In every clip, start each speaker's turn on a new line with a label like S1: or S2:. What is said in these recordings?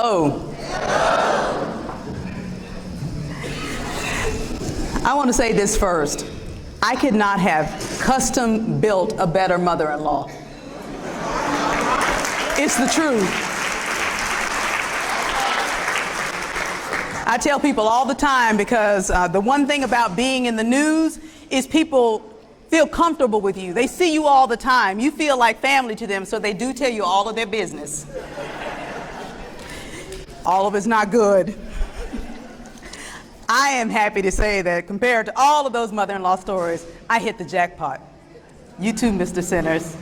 S1: Hello. I want to say this first. I could not have custom built a better mother-in-law. It's the truth. I tell people all the time because the one thing about being in the news is people feel comfortable with you. They see you all the time. You feel like family to them, so they do tell you all of their business. All of it's not good. I am happy to say that compared to all of those mother-in-law stories, I hit the jackpot. You too, Mr. Centers.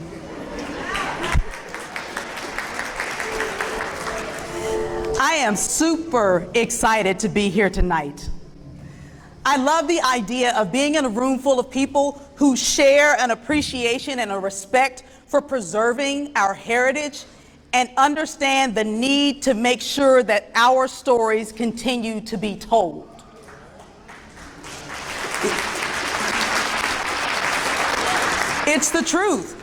S1: I am super excited to be here tonight. I love the idea of being in a room full of people who share an appreciation and a respect for preserving our heritage and understand the need to make sure that our stories continue to be told. It's the truth.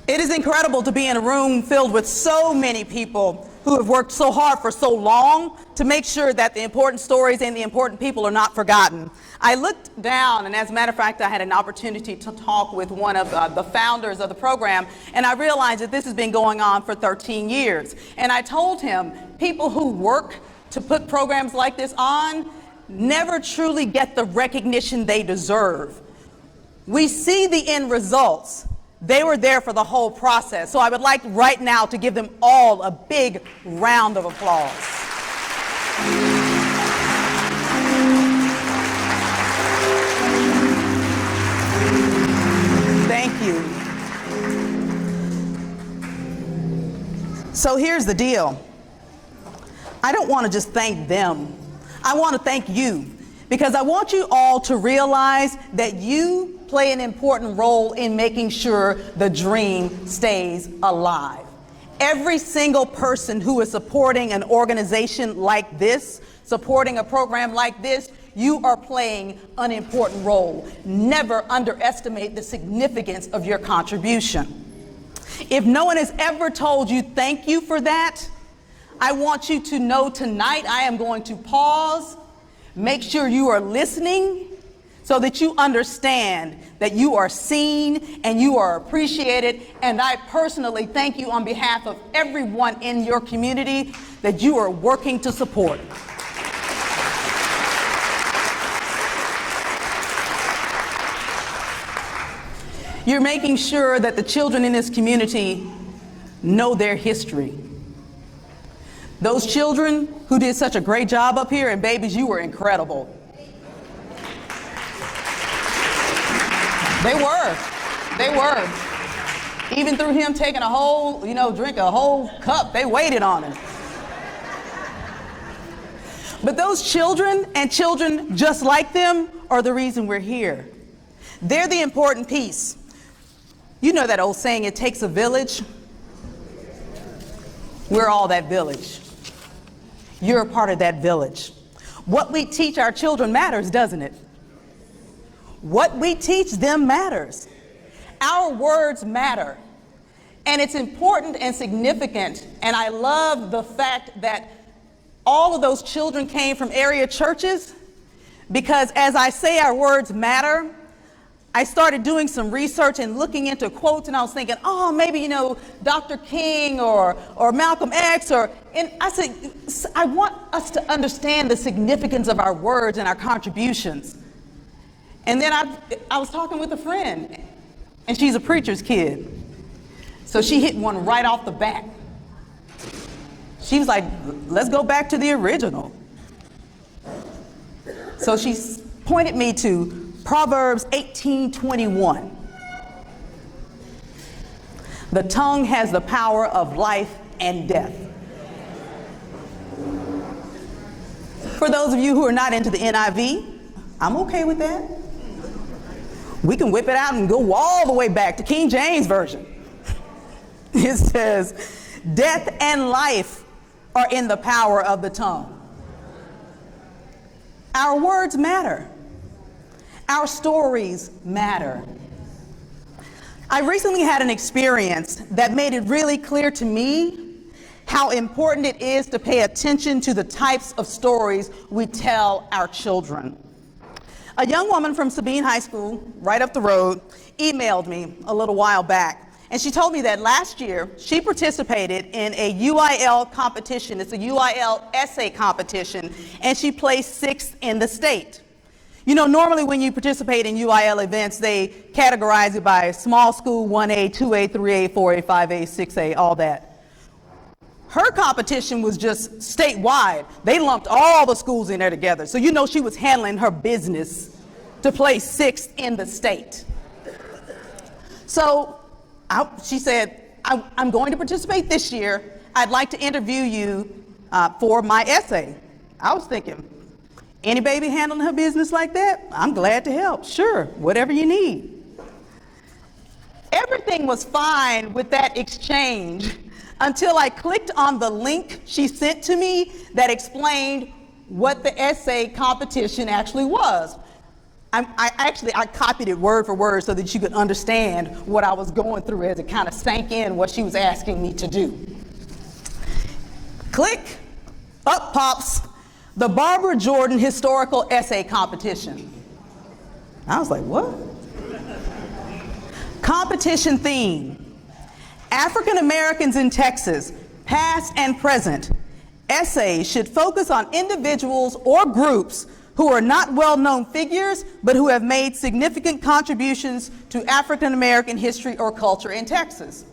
S1: It is incredible to be in a room filled with so many people who have worked so hard for so long to make sure that the important stories and the important people are not forgotten. I looked down, and as a matter of fact, I had an opportunity to talk with one of the founders of the program, and I realized that this has been going on for 13 years. And I told him, people who work to put programs like this on never truly get the recognition they deserve. We see the end results. They were there for the whole process. So I would like right now to give them all a big round of applause. Thank you. So here's the deal. I don't want to just thank them. I want to thank you, because I want you all to realize that you play an important role in making sure the dream stays alive. Every single person who is supporting an organization like this, supporting a program like this, you are playing an important role. Never underestimate the significance of your contribution. If no one has ever told you thank you for that, I want you to know tonight I am going to pause, make sure you are listening, so that you understand that you are seen and you are appreciated. And I personally thank you on behalf of everyone in your community that you are working to support. You're making sure that the children in this community know their history. Those children who did such a great job up here, and babies, you were incredible. They were. Even through him taking a whole, drink a whole cup, they waited on him. But those children and children just like them are the reason we're here. They're the important piece. You know that old saying, it takes a village? We're all that village. You're a part of that village. What we teach our children matters, doesn't it? What we teach them matters. Our words matter. And it's important and significant. And I love the fact that all of those children came from area churches, because as I say our words matter, I started doing some research and looking into quotes, and I was thinking, oh, maybe, Dr. King or Malcolm X, and I said, I want us to understand the significance of our words and our contributions. And then I was talking with a friend, and she's a preacher's kid. So she hit one right off the bat. She was like, let's go back to the original. So she pointed me to Proverbs 18:21. The tongue has the power of life and death. For those of you who are not into the NIV, I'm okay with that. We can whip it out and go all the way back to King James Version. It says, death and life are in the power of the tongue. Our words matter. Our stories matter. I recently had an experience that made it really clear to me how important it is to pay attention to the types of stories we tell our children. A young woman from Sabine High School, right up the road, emailed me a little while back, and she told me that last year she participated in a UIL competition. It's a UIL essay competition, and she placed 6th in the state. You know, normally when you participate in UIL events, they categorize it by small school, 1A, 2A, 3A, 4A, 5A, 6A, all that. Her competition was just statewide. They lumped all the schools in there together. So you know she was handling her business to place 6th in the state. So she said, I'm going to participate this year. I'd like to interview you for my essay. I was thinking, any baby handling her business like that? I'm glad to help. Sure, whatever you need. Everything was fine with that exchange until I clicked on the link she sent to me that explained what the essay competition actually was. I copied it word for word so that you could understand what I was going through as it kind of sank in what she was asking me to do. Click, up pops the Barbara Jordan Historical Essay Competition. I was like, what? Competition theme: African Americans in Texas, past and present. Essays should focus on individuals or groups who are not well-known figures, but who have made significant contributions to African American history or culture in Texas.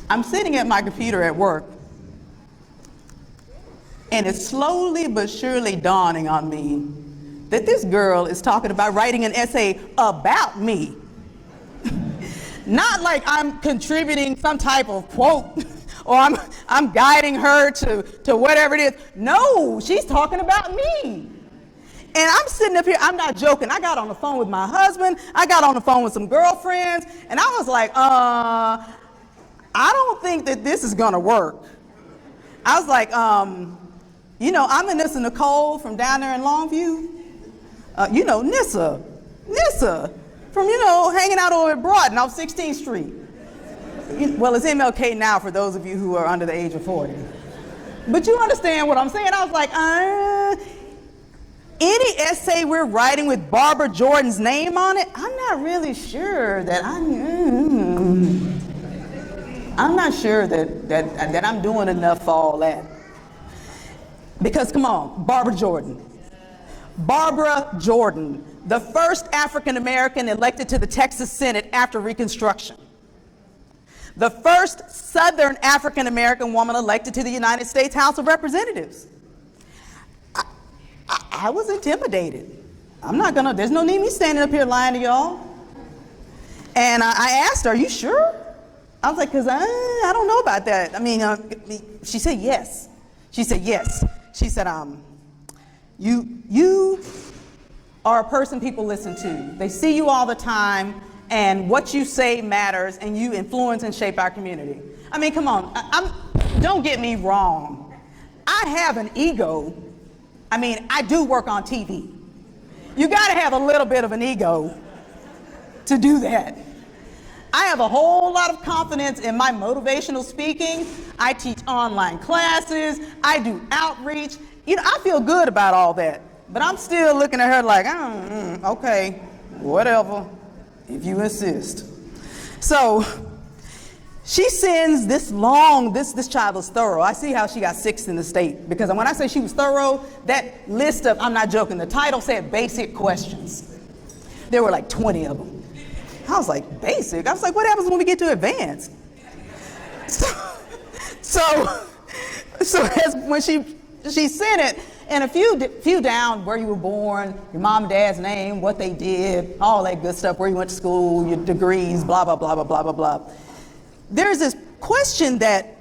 S1: I'm sitting at my computer at work, and it's slowly but surely dawning on me that this girl is talking about writing an essay about me. Not like I'm contributing some type of quote or I'm guiding her to whatever it is. No, she's talking about me. And I'm sitting up here, I'm not joking. I got on the phone with my husband. I got on the phone with some girlfriends, and I was like, I don't think that this is gonna work. I was like, you know, I'm Anissa Nicole from down there in Longview. You know, Nissa, from, you know, hanging out over at Broaden off 16th Street. Well, it's MLK now for those of you who are under the age of 40. But you understand what I'm saying? I was like, any essay we're writing with Barbara Jordan's name on it, I'm not really sure that I'm not sure that I'm doing enough for all that. Because come on, Barbara Jordan, the first African American elected to the Texas Senate after Reconstruction. The first Southern African American woman elected to the United States House of Representatives. I was intimidated. There's no need me standing up here lying to y'all. And I asked her, are you sure? I was like, because I don't know about that. I mean, she said yes. She said yes. She said, you are a person people listen to. They see you all the time, and what you say matters, and you influence and shape our community. I mean, come on, don't get me wrong. I have an ego. I mean, I do work on TV. You gotta have a little bit of an ego to do that. I have a whole lot of confidence in my motivational speaking. I teach online classes. I do outreach. You know, I feel good about all that. But I'm still looking at her like, okay, whatever, if you insist. So she sends this this child is thorough. I see how she got 6th in the state, because when I say she was thorough, that list of, I'm not joking, the title said basic questions. There were like 20 of them. I was like, basic? I was like, what happens when we get to advanced? So when she sent it, and a few down, where you were born, your mom and dad's name, what they did, all that good stuff, where you went to school, your degrees, blah, blah, blah, blah, blah, blah, blah. There's this question that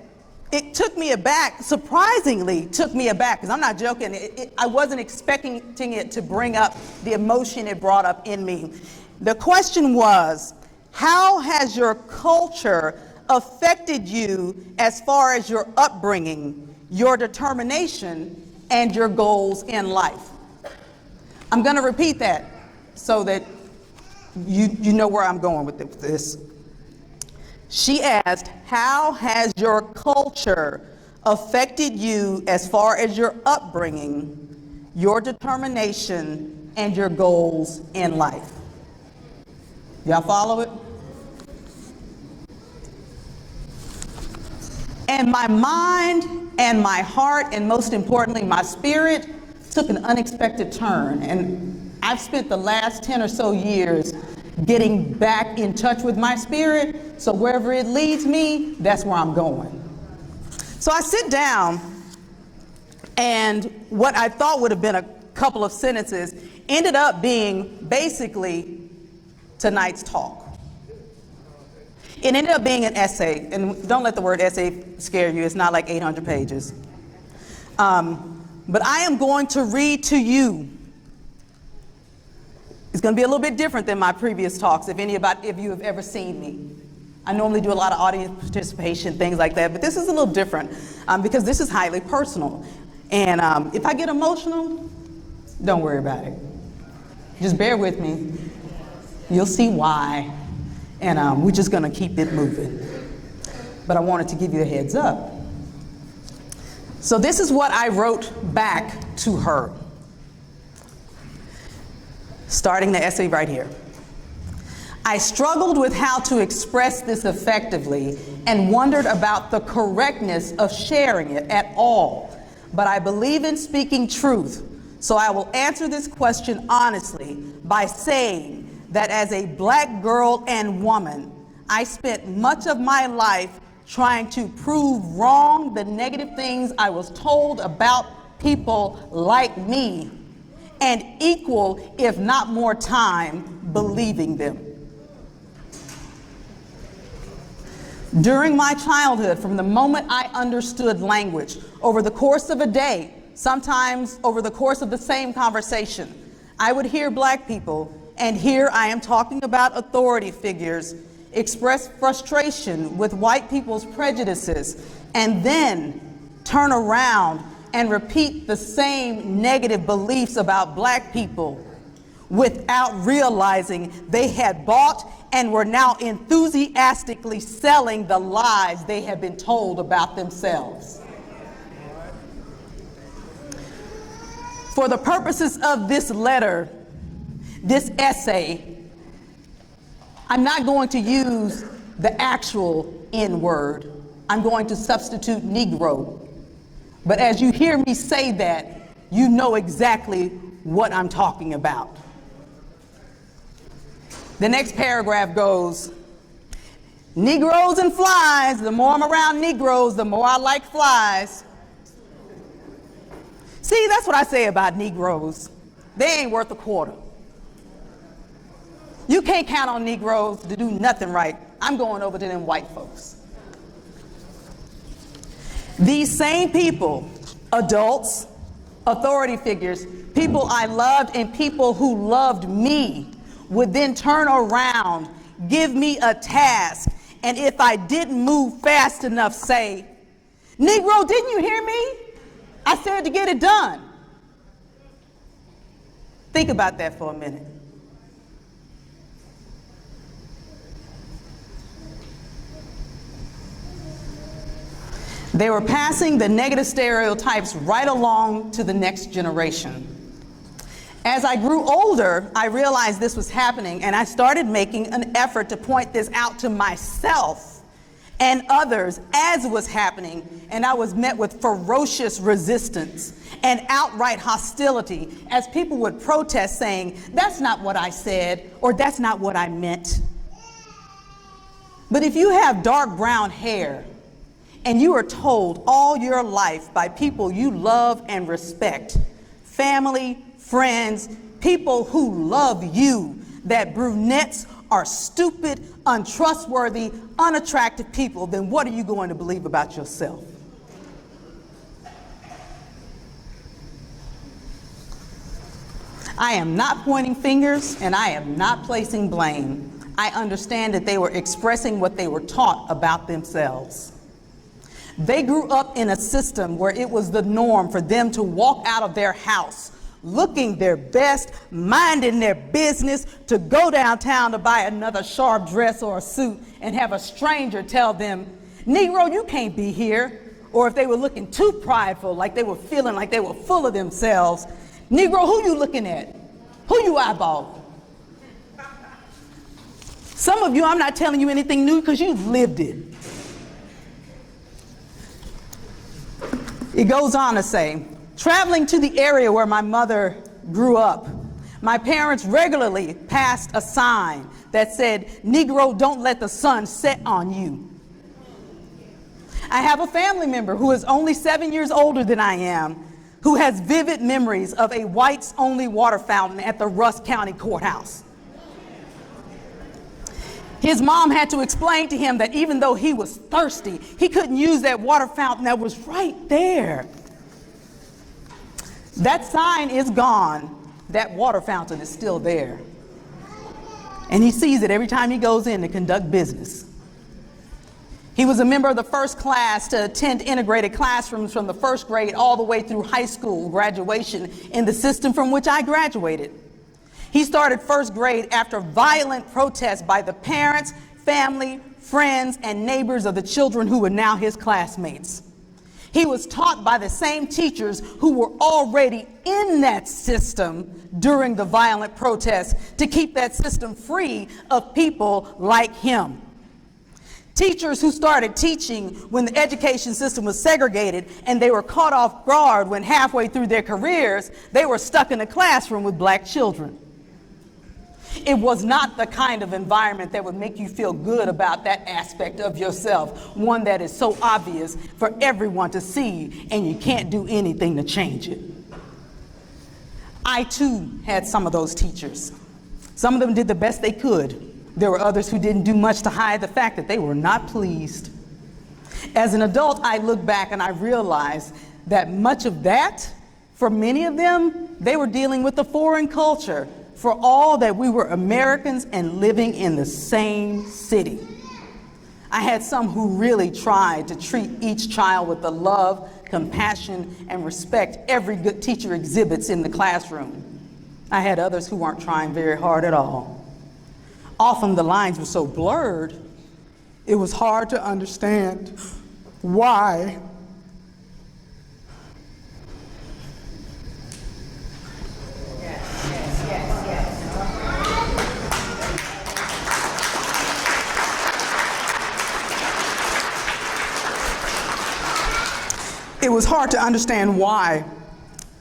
S1: it took me aback, surprisingly took me aback, because I'm not joking. I wasn't expecting it to bring up the emotion it brought up in me. The question was, how has your culture affected you as far as your upbringing, your determination, and your goals in life? I'm going to repeat that so that you know where I'm going with this. She asked, how has your culture affected you as far as your upbringing, your determination, and your goals in life? Y'all follow it? And my mind and my heart, and most importantly, my spirit, took an unexpected turn. And I've spent the last 10 or so years getting back in touch with my spirit. So wherever it leads me, that's where I'm going. So I sit down, and what I thought would have been a couple of sentences ended up being basically tonight's talk. It ended up being an essay, and don't let the word essay scare you. It's not like 800 pages. But I am going to read to you. It's going to be a little bit different than my previous talks, if you have ever seen me. I normally do a lot of audience participation, things like that, but this is a little different because this is highly personal. And if I get emotional, don't worry about it. Just bear with me. You'll see why. And we're just going to keep it moving. But I wanted to give you a heads up. So this is what I wrote back to her. Starting the essay right here. I struggled with how to express this effectively and wondered about the correctness of sharing it at all. But I believe in speaking truth, so I will answer this question honestly by saying that as a black girl and woman, I spent much of my life trying to prove wrong the negative things I was told about people like me, and equal, if not more time, believing them. During my childhood, from the moment I understood language, over the course of a day, sometimes over the course of the same conversation, I would hear black people, and here I am talking about authority figures, express frustration with white people's prejudices, and then turn around and repeat the same negative beliefs about black people without realizing they had bought and were now enthusiastically selling the lies they had been told about themselves. For the purposes of this letter, this essay, I'm not going to use the actual N-word. I'm going to substitute Negro. But as you hear me say that, you know exactly what I'm talking about. The next paragraph goes, Negroes and flies, the more I'm around Negroes, the more I like flies. See, that's what I say about Negroes. They ain't worth a quarter. You can't count on Negroes to do nothing right. I'm going over to them white folks. These same people, adults, authority figures, people I loved and people who loved me, would then turn around, give me a task, and if I didn't move fast enough, say, Negro, didn't you hear me? I said to get it done. Think about that for a minute. They were passing the negative stereotypes right along to the next generation. As I grew older, I realized this was happening, and I started making an effort to point this out to myself and others as it was happening, and I was met with ferocious resistance and outright hostility as people would protest saying, that's not what I said, or that's not what I meant. But if you have dark brown hair, and you are told all your life by people you love and respect, family, friends, people who love you, that brunettes are stupid, untrustworthy, unattractive people, then what are you going to believe about yourself? I am not pointing fingers and I am not placing blame. I understand that they were expressing what they were taught about themselves. They grew up in a system where it was the norm for them to walk out of their house looking their best, minding their business, to go downtown to buy another sharp dress or a suit and have a stranger tell them, "Negro, you can't be here." Or if they were looking too prideful, like they were feeling like they were full of themselves, "Negro, who you looking at? Who you eyeballing?" Some of you, I'm not telling you anything new because you've lived it. It goes on to say, traveling to the area where my mother grew up, my parents regularly passed a sign that said, "Negro, don't let the sun set on you." I have a family member who is only 7 years older than I am, who has vivid memories of a whites-only water fountain at the Russ County Courthouse. His mom had to explain to him that even though he was thirsty, he couldn't use that water fountain that was right there. That sign is gone. That water fountain is still there. And he sees it every time he goes in to conduct business. He was a member of the first class to attend integrated classrooms from the first grade all the way through high school graduation in the system from which I graduated. He started first grade after violent protests by the parents, family, friends, and neighbors of the children who were now his classmates. He was taught by the same teachers who were already in that system during the violent protests to keep that system free of people like him. Teachers who started teaching when the education system was segregated and they were caught off guard when halfway through their careers, they were stuck in a classroom with black children. It was not the kind of environment that would make you feel good about that aspect of yourself, one that is so obvious for everyone to see and you can't do anything to change it. I too had some of those teachers. Some of them did the best they could. There were others who didn't do much to hide the fact that they were not pleased. As an adult, I look back and I realize that much of that, for many of them, they were dealing with a foreign culture, for all that we were Americans and living in the same city. I had some who really tried to treat each child with the love, compassion, and respect every good teacher exhibits in the classroom. I had others who weren't trying very hard at all. Often the lines were so blurred, it was hard to understand why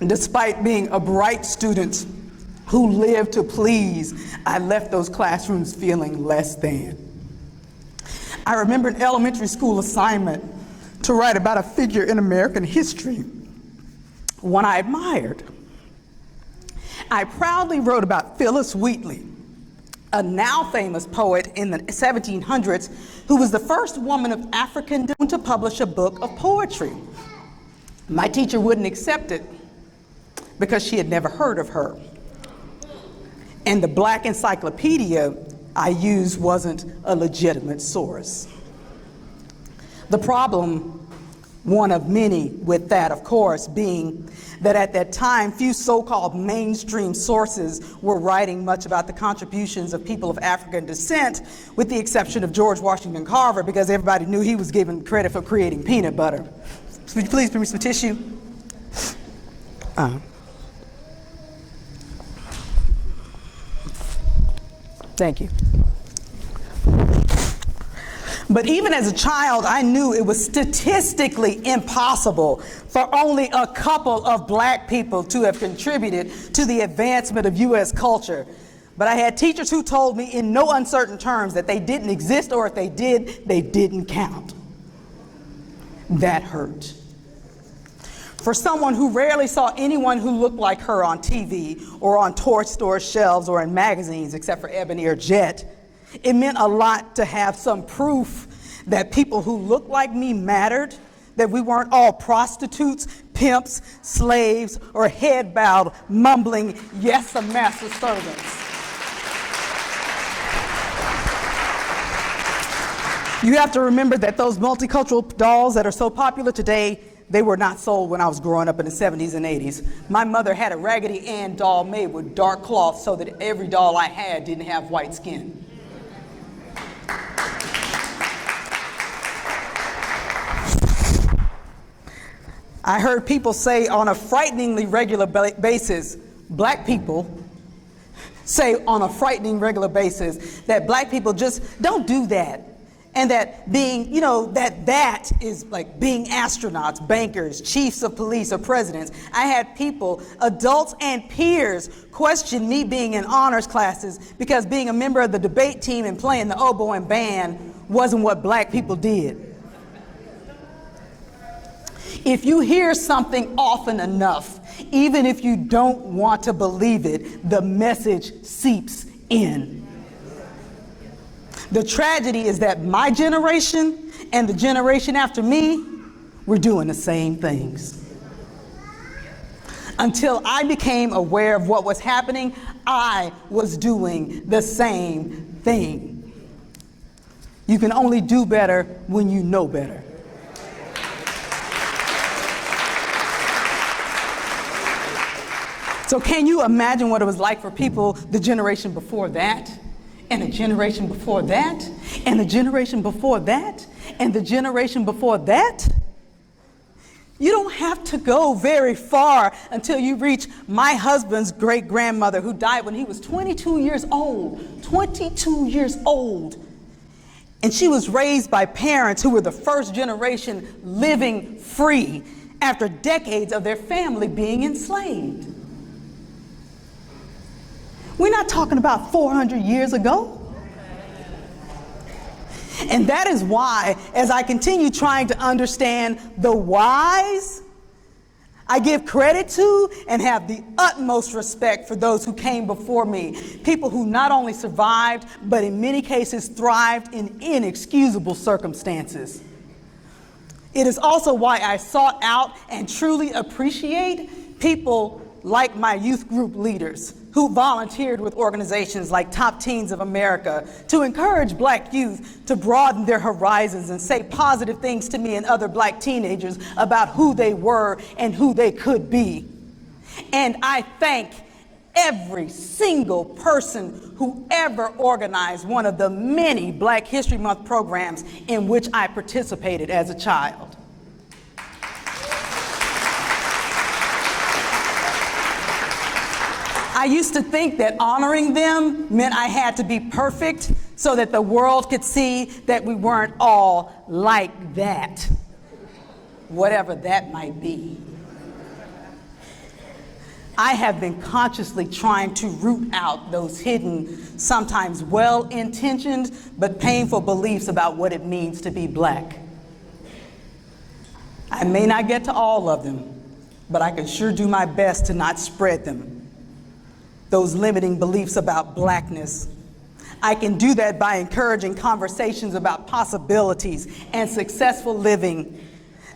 S1: despite being a bright student who lived to please, I left those classrooms feeling less than. I remember an elementary school assignment to write about a figure in American history, one I admired. I proudly wrote about Phyllis Wheatley, a now famous poet in the 1700s who was the first woman of African descent to publish a book of poetry. My teacher wouldn't accept it because she had never heard of her. And the Black encyclopedia I used wasn't a legitimate source. The problem, one of many with that, of course, being that at that time, few so-called mainstream sources were writing much about the contributions of people of African descent, with the exception of George Washington Carver, because everybody knew he was given credit for creating peanut butter. Would you please bring me some tissue? Thank you. But even as a child, I knew it was statistically impossible for only a couple of black people to have contributed to the advancement of U.S. culture. But I had teachers who told me in no uncertain terms that they didn't exist, or if they did, they didn't count. That hurt. For someone who rarely saw anyone who looked like her on TV or on toy store shelves or in magazines, except for Ebony or Jet, it meant a lot to have some proof that people who looked like me mattered, that we weren't all prostitutes, pimps, slaves, or head-bowed, mumbling, "Yes, a master servants." You have to remember that those multicultural dolls that are so popular today, They were not sold when I was growing up in the 70s and 80s. My mother had a Raggedy Ann doll made with dark cloth so that every doll I had didn't have white skin. I heard people say on a frighteningly regular basis, black people say on a frightening regular basis that black people just don't do that. And that being, that is like being astronauts, bankers, chiefs of police, or presidents. I had people, adults and peers, question me being in honors classes because being a member of the debate team and playing the oboe and band wasn't what black people did. If you hear something often enough, even if you don't want to believe it, the message seeps in. The tragedy is that my generation and the generation after me were doing the same things. Until I became aware of what was happening, I was doing the same thing. You can only do better when you know better. So can you imagine what it was like for people the generation before that, and the generation before that, and the generation before that, and the generation before that? You don't have to go very far until you reach my husband's great-grandmother, who died when he was 22 years old. 22 years old. And she was raised by parents who were the first generation living free after decades of their family being enslaved. We're not talking about 400 years ago. And that is why, as I continue trying to understand the whys, I give credit to and have the utmost respect for those who came before me. People who not only survived, but in many cases thrived in inexcusable circumstances. It is also why I sought out and truly appreciate people like my youth group leaders who volunteered with organizations like Top Teens of America to encourage black youth to broaden their horizons and say positive things to me and other black teenagers about who they were and who they could be. And I thank every single person who ever organized one of the many Black History Month programs in which I participated as a child. I used to think that honoring them meant I had to be perfect so that the world could see that we weren't all like that, whatever that might be. I have been consciously trying to root out those hidden, sometimes well-intentioned, but painful beliefs about what it means to be black. I may not get to all of them, but I can sure do my best to not spread them. Those limiting beliefs about blackness. I can do that by encouraging conversations about possibilities and successful living,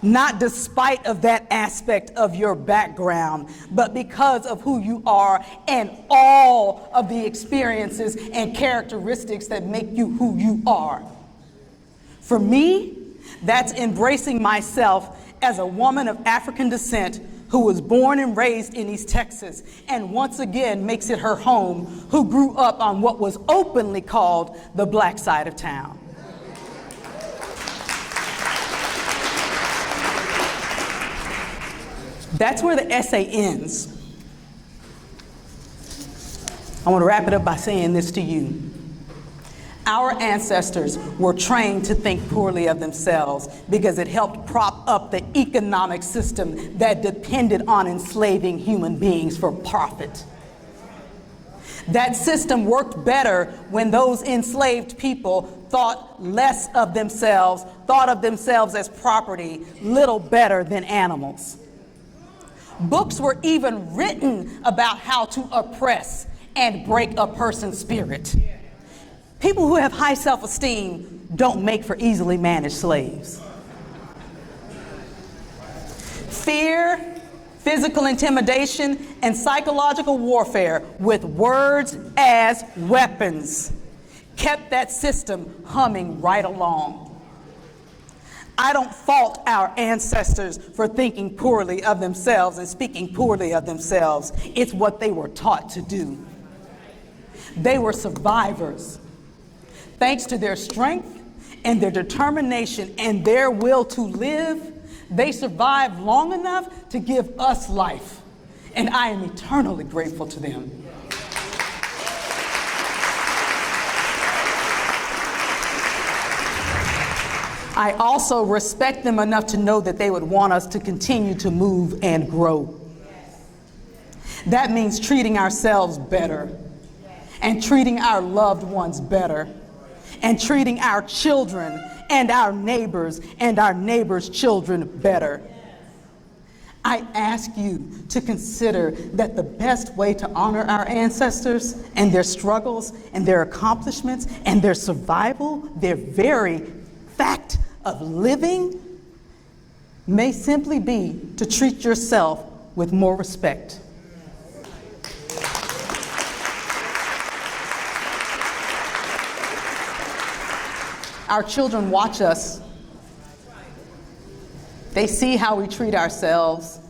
S1: not despite of that aspect of your background, but because of who you are and all of the experiences and characteristics that make you who you are. For me, that's embracing myself as a woman of African descent who was born and raised in East Texas and once again makes it her home, who grew up on what was openly called the black side of town. That's where the essay ends. I want to wrap it up by saying this to you. Our ancestors were trained to think poorly of themselves because it helped prop up the economic system that depended on enslaving human beings for profit. That system worked better when those enslaved people thought less of themselves, thought of themselves as property, little better than animals. Books were even written about how to oppress and break a person's spirit. People who have high self-esteem don't make for easily managed slaves. Fear, physical intimidation, and psychological warfare with words as weapons kept that system humming right along. I don't fault our ancestors for thinking poorly of themselves and speaking poorly of themselves. It's what they were taught to do. They were survivors. Thanks to their strength and their determination and their will to live, they survived long enough to give us life. And I am eternally grateful to them. I also respect them enough to know that they would want us to continue to move and grow. That means treating ourselves better, and treating our loved ones better, and treating our children and our neighbors children better. I ask you to consider that the best way to honor our ancestors and their struggles and their accomplishments and their survival, their very fact of living, may simply be to treat yourself with more respect. Our children watch us. They see how we treat ourselves.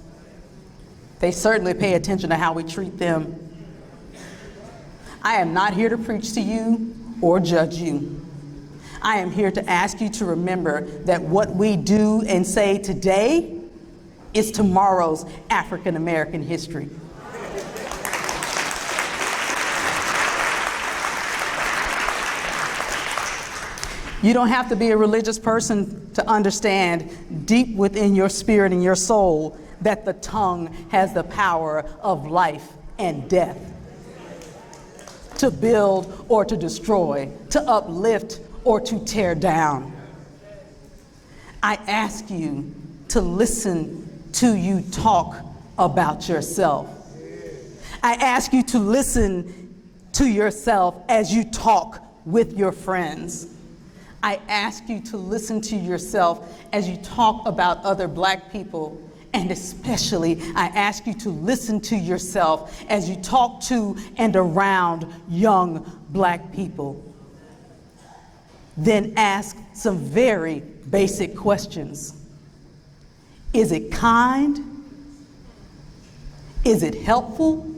S1: They certainly pay attention to how we treat them. I am not here to preach to you or judge you. I am here to ask you to remember that what we do and say today is tomorrow's African American history. You don't have to be a religious person to understand deep within your spirit and your soul that the tongue has the power of life and death, to build or to destroy, to uplift or to tear down. I ask you to listen to you talk about yourself. I ask you to listen to yourself as you talk with your friends. I ask you to listen to yourself as you talk about other Black people, and especially I ask you to listen to yourself as you talk to and around young Black people. Then ask some very basic questions. Is it kind? Is it helpful?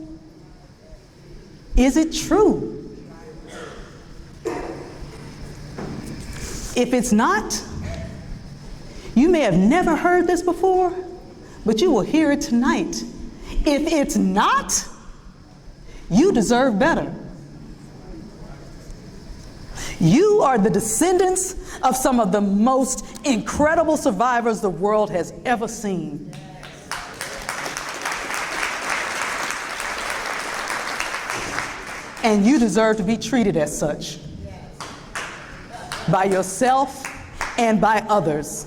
S1: Is it true? If it's not, you may have never heard this before, but you will hear it tonight. If it's not, you deserve better. You are the descendants of some of the most incredible survivors the world has ever seen. And you deserve to be treated as such by yourself and by others.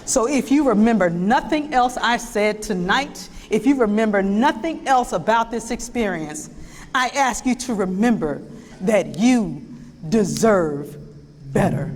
S1: So if you remember nothing else I said tonight, if you remember nothing else about this experience, I ask you to remember that you deserve better.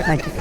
S1: Thank you.